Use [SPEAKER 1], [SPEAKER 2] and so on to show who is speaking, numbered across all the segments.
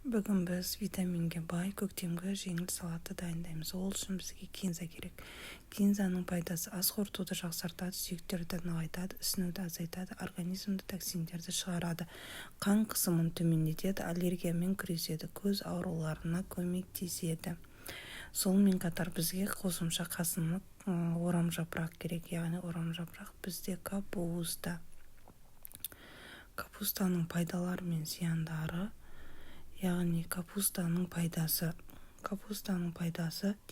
[SPEAKER 1] Бүгін біз витаминге бай көктемгі жеңіл салатты дайындаймыз. Ол үшін бізге кинза керек. Кинзаның пайдасы ас қорытуды жақсартады, сүйектерді нығайтады, ісінуді азайтады, организмді токсиндерді шығарады, қан қысымын төмендетеді, аллергиямен күреседі, көз ауруларына көмектеседі. Сонымен қатар бізге қосымша қасымық орамжапырақ керек, яғни орамжапырақ бізде капуста. Капустаның пайдалары мен зияндары, яғни капустаның пайдасы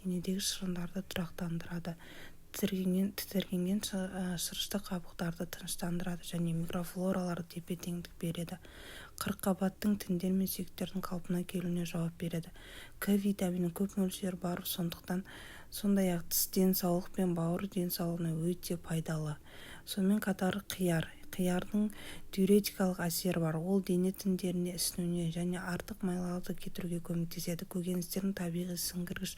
[SPEAKER 1] денедегі шырындарды тұрақтандырады, тітіркенген шырышты қабықтарды тыныштандырады және микрофлораларды тепе-теңдік береді. Қырыққабаттың тіндер мен сүйектердің қалпына келуіне жауап береді. К витамині көп мөлшері бар, сондай-ақ тіс денсаулық пен бауыр денсаулығына өте пайдалы. Сонымен қатар қиярдың диуретикалық әсері бар. Ол дене тіндеріне ісінуіне және артық майларды кетіруге көмектеседі. Көкөністердің табиғи сіңгіргіш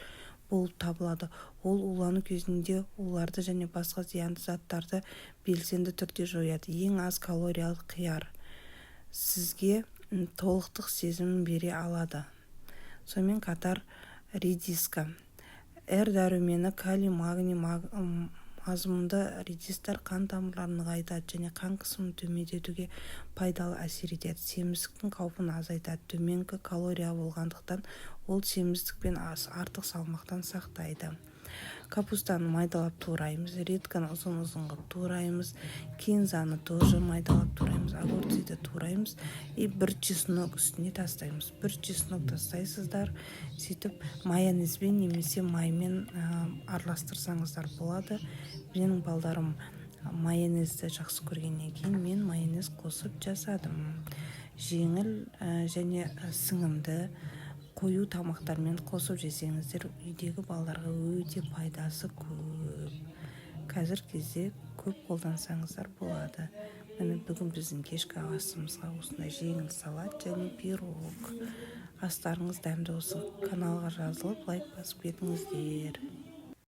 [SPEAKER 1] болып табылады. Ол улану кезінде уларды және басқа зиянды заттарды белсенді түрде жояды. Ең аз калориялық қияр сізге толықтық сезімін бере алады. Сонымен қатар редиска. Дәрумені калий, магний, мазмұнды редистар қан тамырларын нығайтады және қан қысымын төмендетуге пайдалы әсер етеді. Семіздіктің қаупін азайтады. Төменгі калория болғандықтан ол семіздік пен артық салмақтан сақтайды. Капустаны майдалап тураймыз, редьканы ұзын-ұзын қылып тураймыз, кинзаны тоже майдалап тураймыз, огурцыйды тураймыз и бір чеснок үстіне тастаймыз. Бір чеснок тастайсыздар, сөйтіп майонезбен немесе маймен араластырсаңыздар болады. Менің балдарым майонезді жақсы көргеннен кейін мен майонез қосып жасадым. Жеңіл және сіңімді қою тамақтармен қосып жесеңіздер, үйдегі балаларға өте пайдасы көп. Қазір кезде көп қолдансаңыздар болады. Міне бүгін біздің кешкі асымызға осындай жеңіл салат және пирог. Астарыңыз дәмді болсын. Каналға жазылып, лайк басып кетіңіздер.